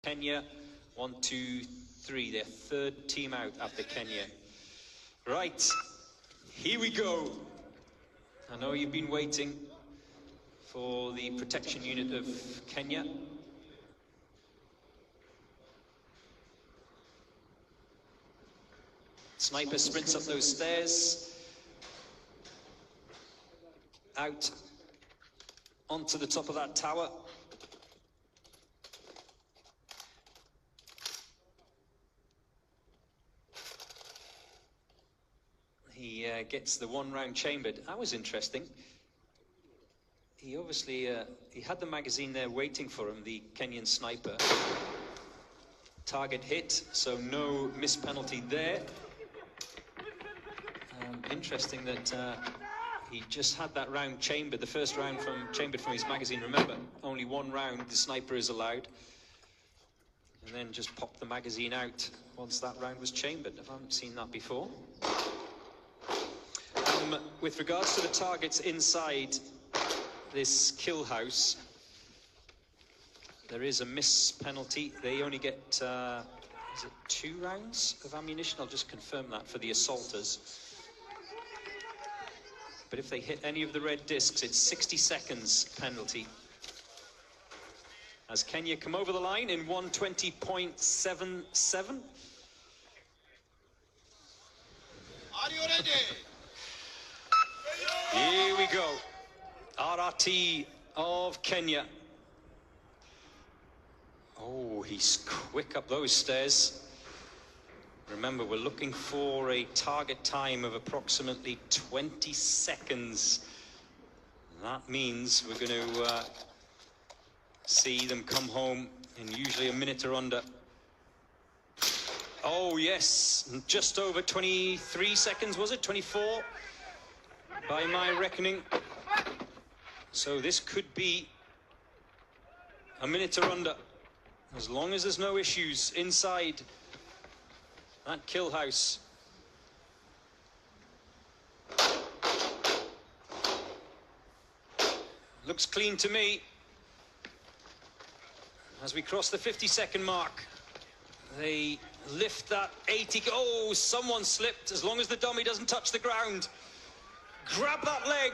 Kenya, 1, 2, 3, their third team out after Kenya. Right, here we go. I know you've been waiting for the protection unit of Kenya. Sniper sprints up those stairs, out onto the top of that tower. He gets the one round chambered. That was interesting. He obviously, he had the magazine there waiting for him, the Kenyan sniper. Target hit, so no miss penalty there. Interesting that he just had that round chambered, the first round chambered from his magazine. Remember, only one round the sniper is allowed. And then just popped the magazine out once that round was chambered. I haven't seen that before. With regards to the targets inside this kill house, there is a miss penalty. They only get, is it 2 rounds of ammunition? I'll just confirm that for the assaulters. But if they hit any of the red discs, it's 60 seconds penalty. As Kenya come over the line in 1:20.77. Are you ready? Here we go. RRT of Kenya. Oh, he's quick up those stairs. Remember, we're looking for a target time of approximately 20 seconds. That means we're going to see them come home in usually a minute or under. Oh, yes, just over 23 seconds, was it? 24? By my reckoning. So this could be a minute or under, as long as there's no issues inside that kill house. Looks clean to me. As we cross the 50-second mark, they lift that 80. Oh, someone slipped. As long as the dummy doesn't touch the ground. Grab that leg.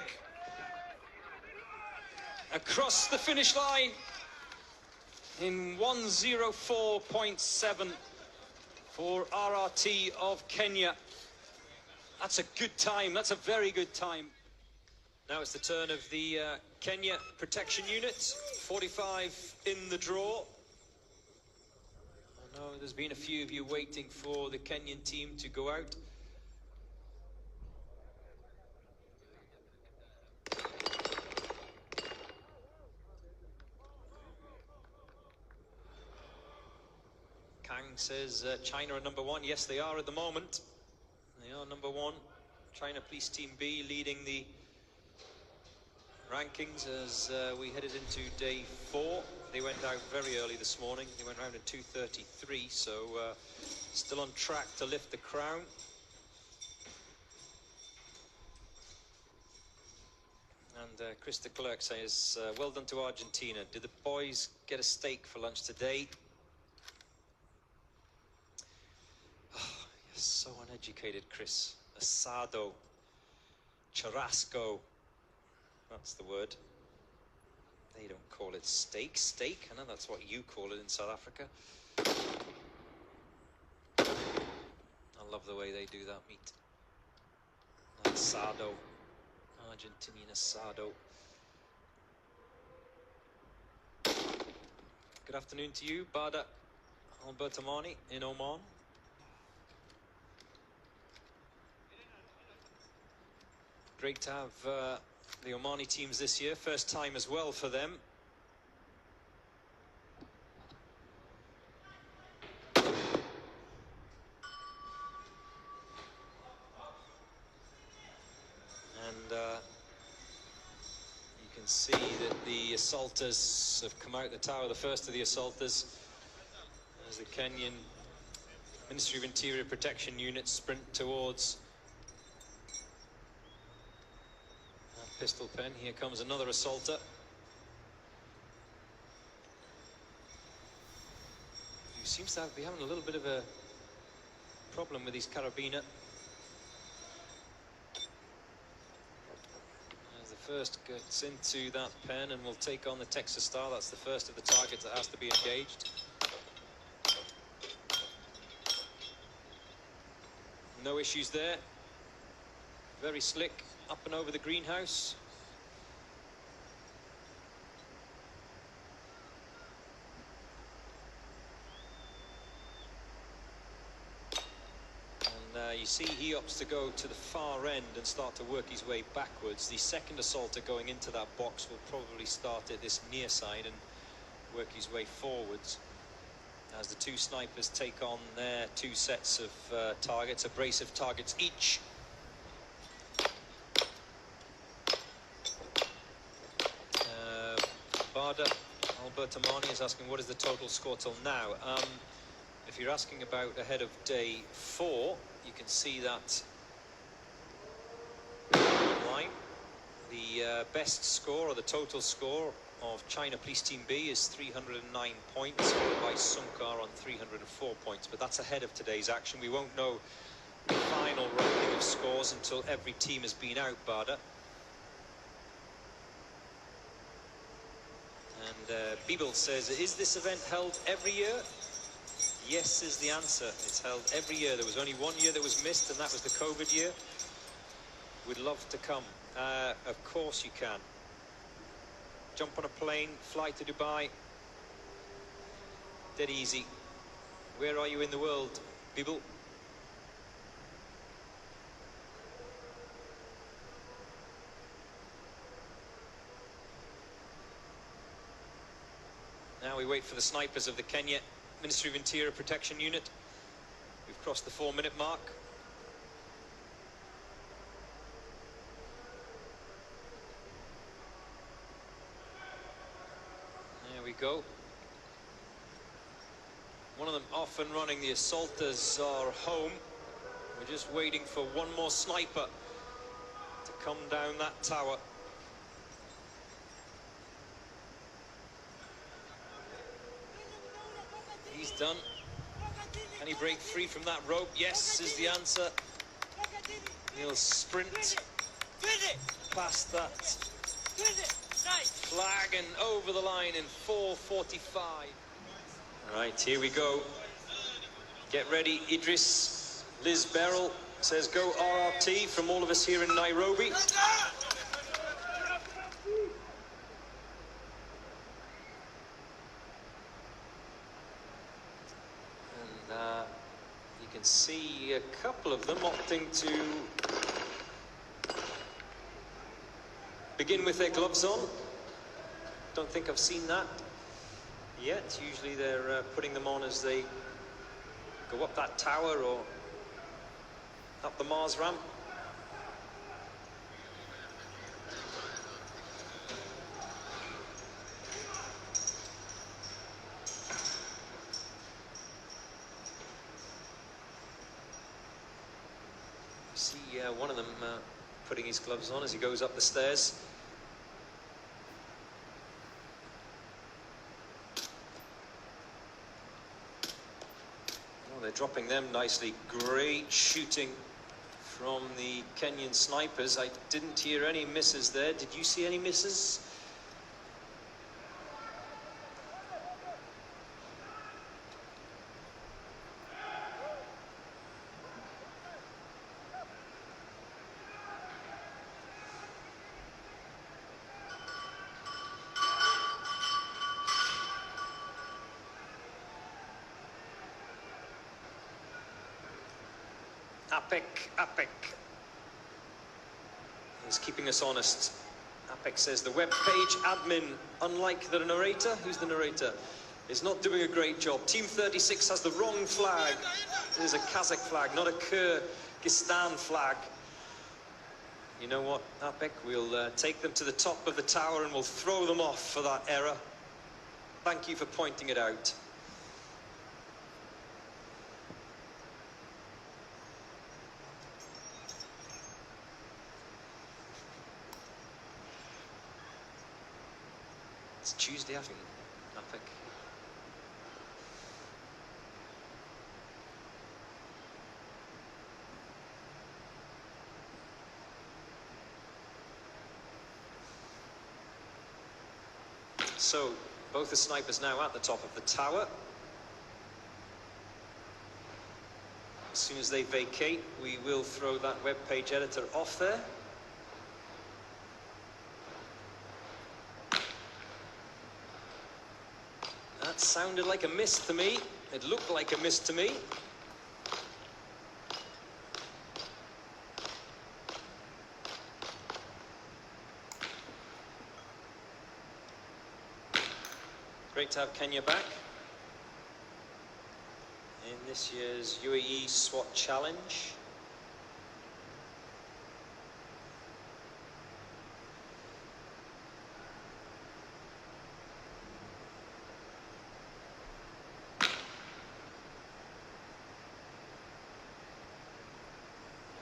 Across the finish line in 1:04.7 for RRT of Kenya. That's a good time. That's a very good time. Now it's the turn of the Kenya protection unit. 45 in the draw. I know there's been a few of you waiting for the Kenyan team to go out. Kang says China are number 1. Yes, they are at the moment. They are number 1. China Police Team B leading the rankings as we headed into day 4. They went out very early this morning. They went round at 2:33, so still on track to lift the crown. And Krista Clerk says, well done to Argentina. Did the boys get a steak for lunch today? So uneducated, Chris. Asado, churrasco, that's the word. They don't call it steak. Steak, I know that's what you call it in South Africa. I love the way they do that meat. Asado, Argentinian asado. Good afternoon to you, Bada Albertamani in Oman. Great to have the Omani teams this year. First time as well for them. And you can see that the assaulters have come out the tower, the first of the assaulters, as the Kenyan Ministry of Interior Protection units sprint towards pistol pen. Here comes another assaulter. seems to be having a little bit of a problem with his carabiner. As the first gets into that pen and will take on the Texas Star, that's the first of the targets that has to be engaged. No issues there. Very slick, up and over the greenhouse. And you see he opts to go to the far end and start to work his way backwards. The second assaulter going into that box will probably start at this near side and work his way forwards, as the two snipers take on their two sets of targets, a brace of targets each. Barda, Alberto Mani is asking, what is the total score till now? If you're asking about ahead of day 4, you can see that line. The best score, or the total score, of China Police Team B is 309 points, followed by Sunkar on 304 points. But that's ahead of today's action. We won't know the final ranking of scores until every team has been out, Barda. And Bibel says, is this event held every year? Yes is the answer. It's held every year. There was only one year that was missed, and that was the COVID year. We'd love to come. Of course you can. Jump on a plane, fly to Dubai. Dead easy. Where are you in the world, Bibel? Now we wait for the snipers of the Kenya Ministry of Interior Protection Unit. We've crossed the 4-minute mark. There we go. One of them off and running. The assaulters are home. We're just waiting for one more sniper to come down that tower. He's done. Can he break free from that rope? Yes is the answer. He'll sprint past that flag and over the line in 4:45. All right, here we go. Get ready, Idris. Liz Beryl says go RRT from all of us here in Nairobi. You can see a couple of them opting to begin with their gloves on. Don't think I've seen that yet. Usually they're putting them on as they go up that tower or up the Mars ramp. See one of them putting his gloves on as he goes up the stairs. Oh, they're dropping them nicely. Great shooting from the Kenyan snipers. I didn't hear any misses there. Did you see any misses? APEC is keeping us honest. APEC says the web page admin, unlike the narrator, who's the narrator, is not doing a great job. Team 36 has the wrong flag. It is a Kazakh flag, not a Kyrgyzstan flag. You know what, APEC, we'll take them to the top of the tower and we'll throw them off for that error. Thank you for pointing it out. It's Tuesday afternoon, APEC. So, both the snipers now at the top of the tower. As soon as they vacate, we will throw that web page editor off there. That sounded like a miss to me. It looked like a miss to me. Great to have Kenya back in this year's UAE SWAT Challenge.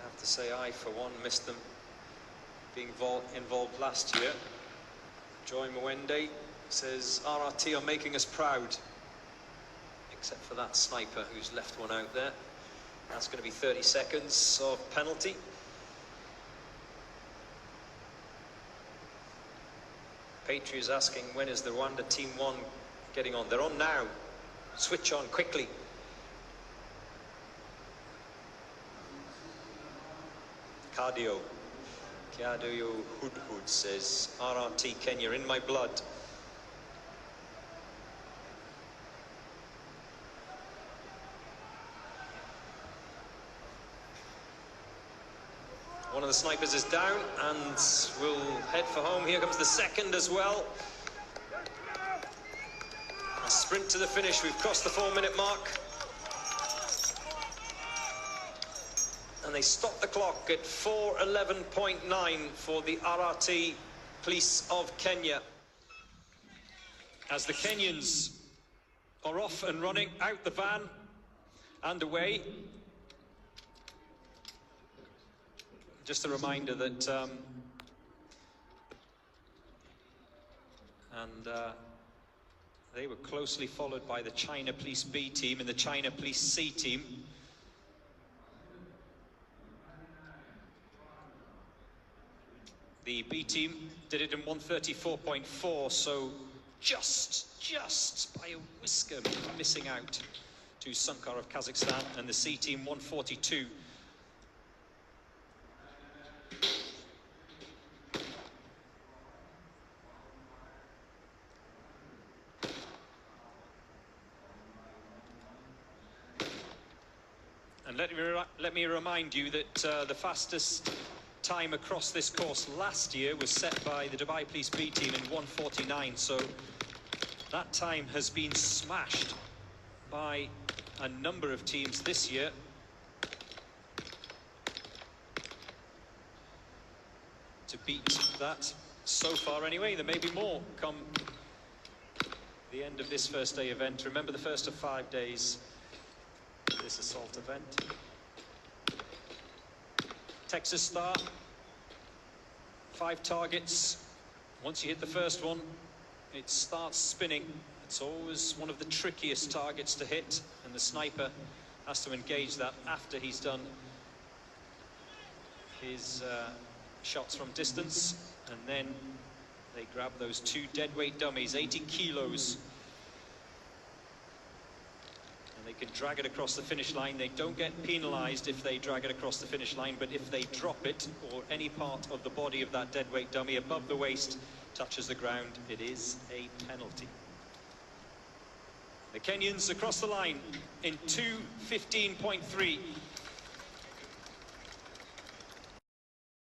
I have to say, I for one missed them being involved last year. Joy Mwende says RRT are making us proud, except for that sniper who's left one out there. That's going to be 30 seconds of penalty. Patri is asking, when is the Rwanda Team 1 getting on? They're on now. Switch on quickly. Cardio Hudhud says, RRT Kenya in my blood. One of the snipers is down and will head for home. Here comes the second as well. A sprint to the finish. We've crossed the 4-minute mark. And they stop the clock at 4:11.9 for the RRT Police of Kenya. As the Kenyans are off and running out the van and away. Just a reminder that they were closely followed by the China Police B team and the China Police C team. The B team did it in 1:34.4, so just by a whisker missing out to Sankar of Kazakhstan, and the C team 1:42. And let me remind you that the fastest time across this course last year was set by the Dubai Police B team in 1:49, so that time has been smashed by a number of teams this year. To beat that so far anyway. There may be more come the end of this first day event. Remember, the first of 5 days, this assault event. Texas Star, 5 targets. Once you hit the first one, it starts spinning. It's always one of the trickiest targets to hit, and the sniper has to engage that after he's done his shots from distance, and then they grab those 2 deadweight dummies, 80 kilos. They can drag it across the finish line. They don't get penalized if they drag it across the finish line, but if they drop it, or any part of the body of that deadweight dummy above the waist touches the ground, it is a penalty. The Kenyans across the line in 2:15.3.